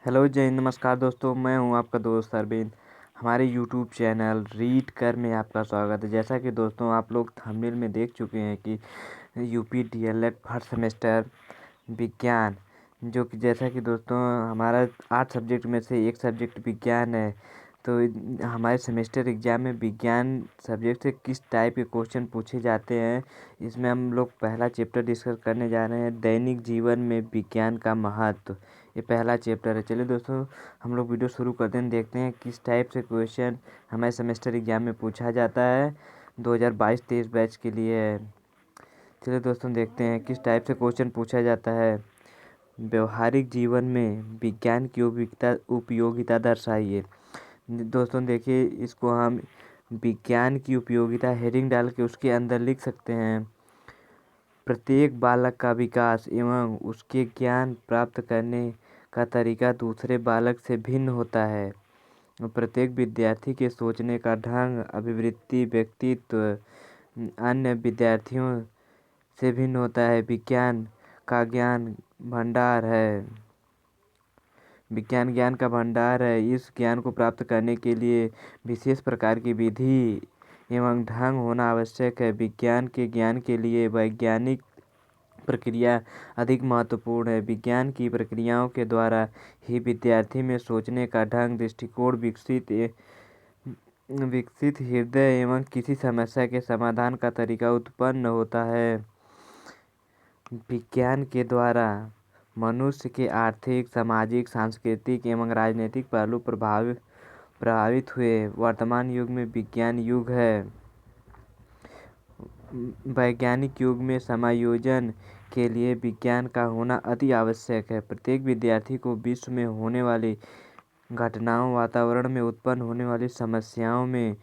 Hello जय हिंद, नमस्कार दोस्तों। मैं हूं आपका दोस्त अरविंद। हमारे यूट्यूब चैनल रीड कर में आपका स्वागत है। जैसा कि दोस्तों आप लोग थंबनेल में देख चुके हैं कि यूपी डीएलएड फर्स्ट सेमेस्टर विज्ञान, जो कि जैसा कि दोस्तों हमारा 8 सब्जेक्ट में से एक सब्जेक्ट विज्ञान है। तो हमारे सेमेस्टर एग्ज़ाम में विज्ञान सब्जेक्ट से किस टाइप के क्वेश्चन पूछे जाते हैं, इसमें हम लोग पहला चैप्टर डिस्कस करने जा रहे हैं, दैनिक जीवन में विज्ञान का महत्व। ये पहला चैप्टर है। चलिए दोस्तों हम लोग वीडियो शुरू करते हैं, देखते हैं किस टाइप से क्वेश्चन हमारे सेमेस्टर एग्जाम में पूछा जाता है 2022-23 बैच के लिए है। चलिए दोस्तों देखते हैं किस टाइप से क्वेश्चन पूछा जाता है। व्यवहारिक जीवन में विज्ञान की उपयोगिता दर्शाइए। दोस्तों देखिए, इसको हम विज्ञान की उपयोगिता हेडिंग डाल के उसके अंदर लिख सकते हैं। प्रत्येक बालक का विकास एवं उसके ज्ञान प्राप्त करने का तरीका दूसरे बालक से भिन्न होता है। प्रत्येक विद्यार्थी के सोचने का ढंग, अभिवृत्ति, व्यक्तित्व अन्य विद्यार्थियों से भिन्न होता है। विज्ञान का ज्ञान भंडार है। विज्ञान ज्ञान का भंडार है। इस ज्ञान को प्राप्त करने के लिए विशेष प्रकार की विधि एवं ढंग होना आवश्यक है। विज्ञान के ज्ञान के लिए वैज्ञानिक प्रक्रिया अधिक महत्वपूर्ण है। विज्ञान की प्रक्रियाओं के द्वारा ही विद्यार्थी में सोचने का ढंग, दृष्टिकोण विकसित हृदय एवं किसी समस्या के समाधान का तरीका उत्पन्न होता है। विज्ञान के द्वारा मनुष्य के आर्थिक, सामाजिक, सांस्कृतिक एवं राजनीतिक पहलू प्रभावित हुए। वर्तमान युग में विज्ञान युग है। वैज्ञानिक युग में समायोजन के लिए विज्ञान का होना अति आवश्यक है। प्रत्येक विद्यार्थी को विश्व में होने वाली घटनाओं, वातावरण में उत्पन्न होने वाली समस्याओं में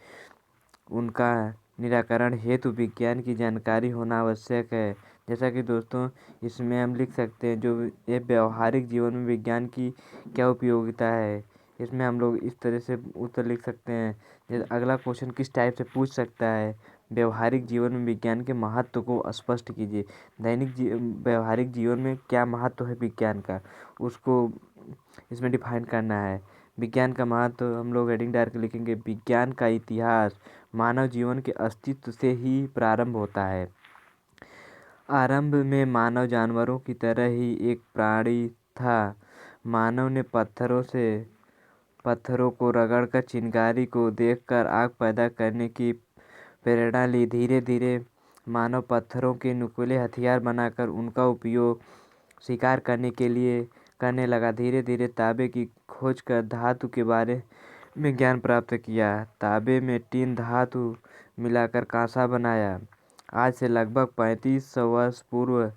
उनका निराकरण हेतु विज्ञान की जानकारी होना आवश्यक है। जैसा कि दोस्तों इसमें हम लिख सकते हैं, जो ये व्यवहारिक जीवन में विज्ञान की क्या उपयोगिता है, इसमें हम लोग इस तरह से उत्तर लिख सकते हैं। जैसे अगला क्वेश्चन किस टाइप से पूछ सकता है, व्यवहारिक जीवन में विज्ञान के महत्व को स्पष्ट कीजिए। व्यवहारिक जीवन में क्या महत्व है विज्ञान का, उसको इसमें डिफाइन करना है। विज्ञान का महत्व हम लोग हेडिंग डाल के लिखेंगे, विज्ञान का इतिहास मानव जीवन के अस्तित्व से ही प्रारंभ होता है। आरंभ में मानव जानवरों की तरह ही एक प्राणी था। मानव ने पत्थरों को रगड़कर, चिंगारी को देखकर आग पैदा करने की प्रेरणा ली। धीरे धीरे मानव पत्थरों के नुकीले हथियार बनाकर उनका उपयोग शिकार करने के लिए करने लगा। धीरे धीरे तांबे की खोज कर धातु के बारे में ज्ञान प्राप्त किया। तांबे में टिन धातु मिलाकर कांसा बनाया। आज से लगभग 3500 वर्ष पूर्व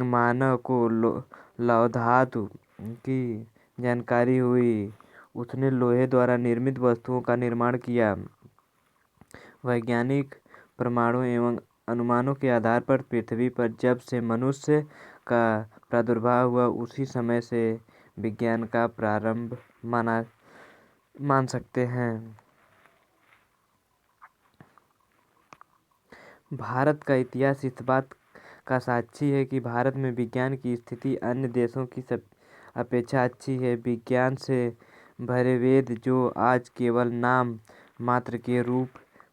मानव को लौह धातु की जानकारी हुई। उसने लोहे द्वारा निर्मित वस्तुओं का निर्माण किया। वैज्ञानिक प्रमाणों एवं अनुमानों के आधार पर पृथ्वी पर जब से मनुष्य का प्रादुर्भाव हुआ, उसी समय से विज्ञान का प्रारंभ मान सकते हैं। भारत का इतिहास इस बात का साक्षी है कि भारत में विज्ञान की स्थिति अन्य देशों की अपेक्षा अच्छी है। विज्ञान से भरे वेद, जो आज केवल नाम मात्र के रूप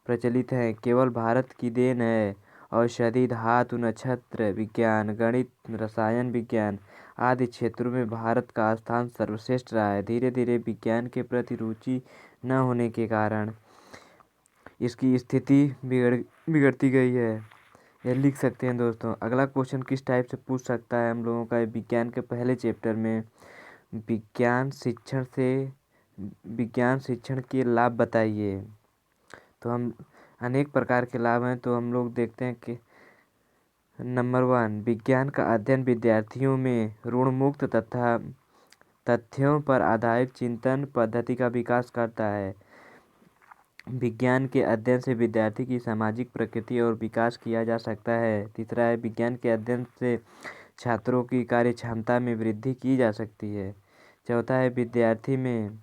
प्रचलित हैं, केवल भारत की देन है। औषधि, धातु, नक्षत्र विज्ञान, गणित, रसायन विज्ञान आदि क्षेत्रों में भारत का स्थान सर्वश्रेष्ठ रहा है। धीरे धीरे विज्ञान के प्रति रुचि न होने के कारण इसकी स्थिति बिगड़ती गई है। ये लिख सकते हैं दोस्तों। अगला क्वेश्चन किस टाइप से पूछ सकता है हम लोगों का, विज्ञान के पहले चैप्टर में विज्ञान शिक्षण के लाभ बताइए। तो हम अनेक प्रकार के लाभ हैं, तो हम लोग देखते हैं कि नंबर 1, विज्ञान का अध्ययन विद्यार्थियों में ऋणमुक्त तथा तथ्यों पर आधारित चिंतन पद्धति का विकास करता है। विज्ञान के अध्ययन से विद्यार्थी की सामाजिक प्रकृति और विकास किया जा सकता है। तीसरा है, विज्ञान के अध्ययन से छात्रों की कार्य क्षमता में वृद्धि की जा सकती है। चौथा है, विद्यार्थी में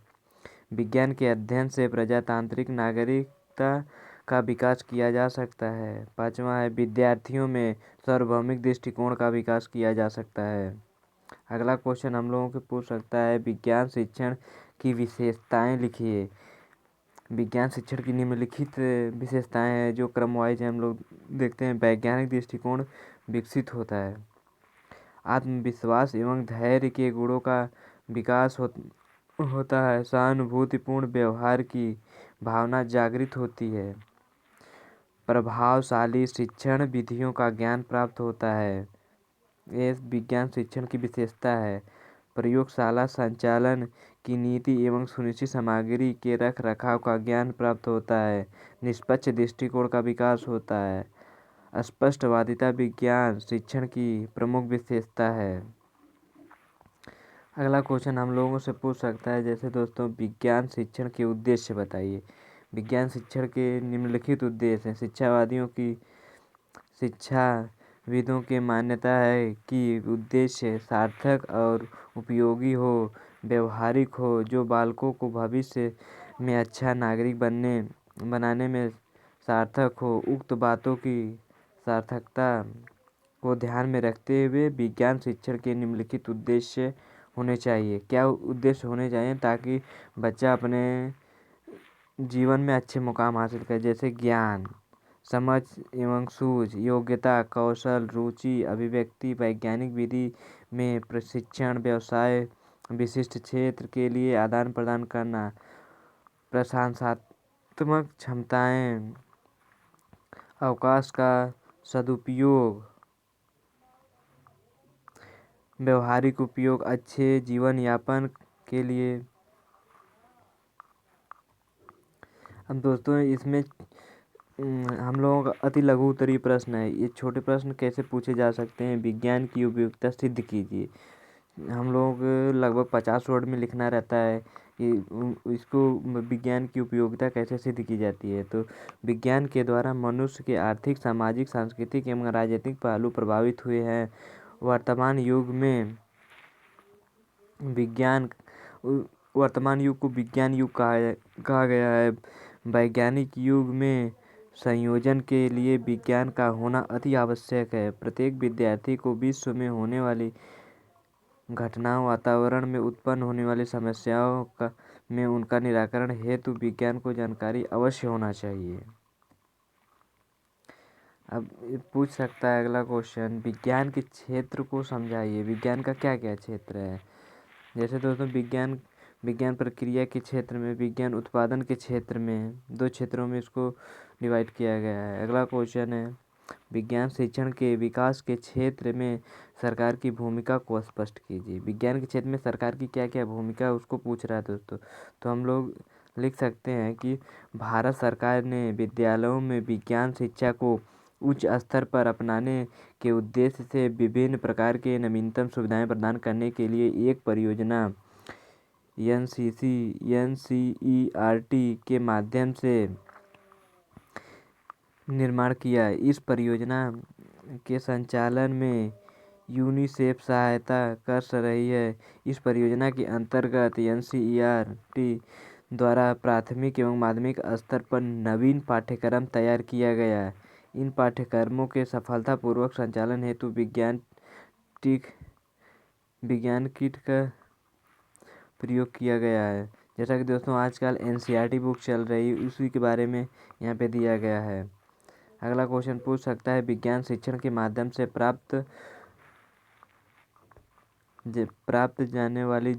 विज्ञान के अध्ययन से प्रजातांत्रिक नागरिकता का विकास किया जा सकता है। पांचवा है, विद्यार्थियों में सार्वभौमिक दृष्टिकोण का विकास किया जा सकता है। अगला क्वेश्चन हम लोगों को पूछ सकता है, विज्ञान शिक्षण की विशेषताएं लिखिए। विज्ञान शिक्षण की निम्नलिखित विशेषताएं हैं जो क्रम वाइज हम लोग देखते हैं। वैज्ञानिक दृष्टिकोण विकसित होता है, आत्मविश्वास एवं धैर्य के गुणों का विकास होता है, सहानुभूतिपूर्ण व्यवहार की भावना जागृत होती है, प्रभावशाली शिक्षण विधियों का ज्ञान प्राप्त होता है। ये विज्ञान शिक्षण की विशेषता है। प्रयोगशाला संचालन की नीति एवं सुनिश्चित सामग्री के रख रखाव का ज्ञान प्राप्त होता है, निष्पक्ष दृष्टिकोण का विकास होता है, स्पष्टवादिता विज्ञान शिक्षण की प्रमुख विशेषता है। अगला क्वेश्चन हम लोगों से पूछ सकता है, जैसे दोस्तों, विज्ञान शिक्षण के उद्देश्य बताइए। विज्ञान शिक्षण के निम्नलिखित उद्देश्य हैं। शिक्षाविदों की मान्यता है कि उद्देश्य सार्थक और उपयोगी हो, व्यवहारिक हो, जो बालकों को भविष्य में अच्छा नागरिक बनाने में सार्थक हो। उक्त बातों की सार्थकता को ध्यान में रखते हुए विज्ञान शिक्षण के निम्नलिखित उद्देश्य होने चाहिए। क्या उद्देश्य होने चाहिए? ताकि बच्चा अपने जीवन में अच्छे मुकाम हासिल करे, जैसे ज्ञान, समझ एवं सूझ, योग्यता, कौशल, रुचि, अभिव्यक्ति, वैज्ञानिक विधि में प्रशिक्षण, व्यवसाय विशिष्ट क्षेत्र के लिए आदान प्रदान करना, प्रशंसात्मक क्षमताएं, अवकाश का सदुपयोग, व्यवहारिक उपयोग, अच्छे जीवन यापन के लिए। अब दोस्तों, इसमें हम लोगों का अति लघु उत्तरीय प्रश्न है। ये छोटे प्रश्न कैसे पूछे जा सकते हैं? विज्ञान की उपयोगिता सिद्ध कीजिए। हम लोगों को लगभग 50 वर्ड में लिखना रहता है कि इसको विज्ञान की उपयोगिता कैसे सिद्ध की जाती है। तो विज्ञान के द्वारा मनुष्य के आर्थिक, सामाजिक, सांस्कृतिक एवं राजनीतिक पहलू प्रभावित हुए हैं। वर्तमान युग को विज्ञान युग कहा गया है। वैज्ञानिक युग में संयोजन के लिए विज्ञान का होना अति आवश्यक है। प्रत्येक विद्यार्थी को विश्व में होने वाली घटनाओं, वातावरण में उत्पन्न होने वाली समस्याओं में उनका निराकरण हेतु विज्ञान को जानकारी अवश्य होना चाहिए। अब पूछ सकता है अगला क्वेश्चन, विज्ञान के क्षेत्र को समझाइए। विज्ञान का क्या क्या क्षेत्र है? जैसे दोस्तों, विज्ञान प्रक्रिया के क्षेत्र में, विज्ञान उत्पादन के क्षेत्र में, दो क्षेत्रों में इसको डिवाइड किया गया है। अगला क्वेश्चन है, विज्ञान शिक्षण के विकास के क्षेत्र में सरकार की भूमिका को स्पष्ट कीजिए। विज्ञान के क्षेत्र में सरकार की क्या क्या भूमिका है उसको पूछ रहा है दोस्तों। तो हम लोग लिख सकते हैं कि भारत सरकार ने विद्यालयों में विज्ञान शिक्षा को उच्च स्तर पर अपनाने के उद्देश्य से विभिन्न प्रकार के नवीनतम सुविधाएं प्रदान करने के लिए एक परियोजना NCERT के माध्यम से निर्माण किया। इस परियोजना के संचालन में यूनिसेफ सहायता कर रही है। इस परियोजना के अंतर्गत NCERT द्वारा प्राथमिक एवं माध्यमिक स्तर पर नवीन पाठ्यक्रम तैयार किया गया। इन पाठ्यक्रमों के सफलतापूर्वक संचालन हेतु विज्ञान किट का प्रयोग किया गया है। जैसा कि दोस्तों आजकल NCERT बुक चल रही है, उसी के बारे में यहाँ पे दिया गया है। अगला क्वेश्चन पूछ सकता है, विज्ञान शिक्षण के माध्यम से प्राप्त जाने वाली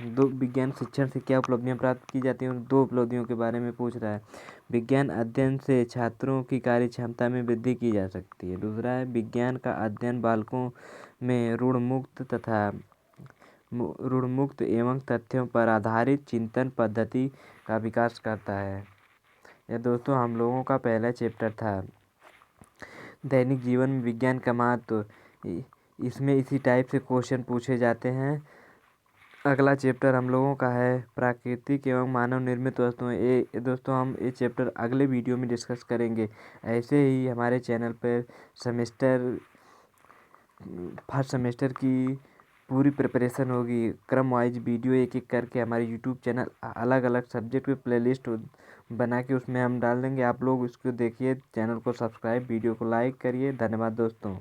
विज्ञान शिक्षण से क्या उपलब्धियां प्राप्त की जाती हैं, उन दो उपलब्धियों के बारे में पूछ रहा है। विज्ञान अध्ययन से छात्रों की कार्य क्षमता में वृद्धि की जा सकती है। दूसरा है, विज्ञान का अध्ययन बालकों में ऋणमुक्त एवं तथ्यों पर आधारित चिंतन पद्धति का विकास करता है। यह दोस्तों हम लोगों का पहला चैप्टर था, दैनिक जीवन में विज्ञान का महत्व। इसमें इसी टाइप से क्वेश्चन पूछे जाते हैं। अगला चैप्टर हम लोगों का है प्राकृतिक एवं मानव निर्मित वस्तुएं। दोस्तों हम ये चैप्टर अगले वीडियो में डिस्कस करेंगे। ऐसे ही हमारे चैनल पर फर्स्ट सेमेस्टर की पूरी प्रिपरेशन होगी। क्रम वाइज वीडियो एक एक करके हमारे यूट्यूब चैनल अलग अलग सब्जेक्ट पे प्लेलिस्ट बना के उसमें हम डाल देंगे। आप लोग उसको देखिए, चैनल को सब्सक्राइब, वीडियो को लाइक करिए। धन्यवाद दोस्तों।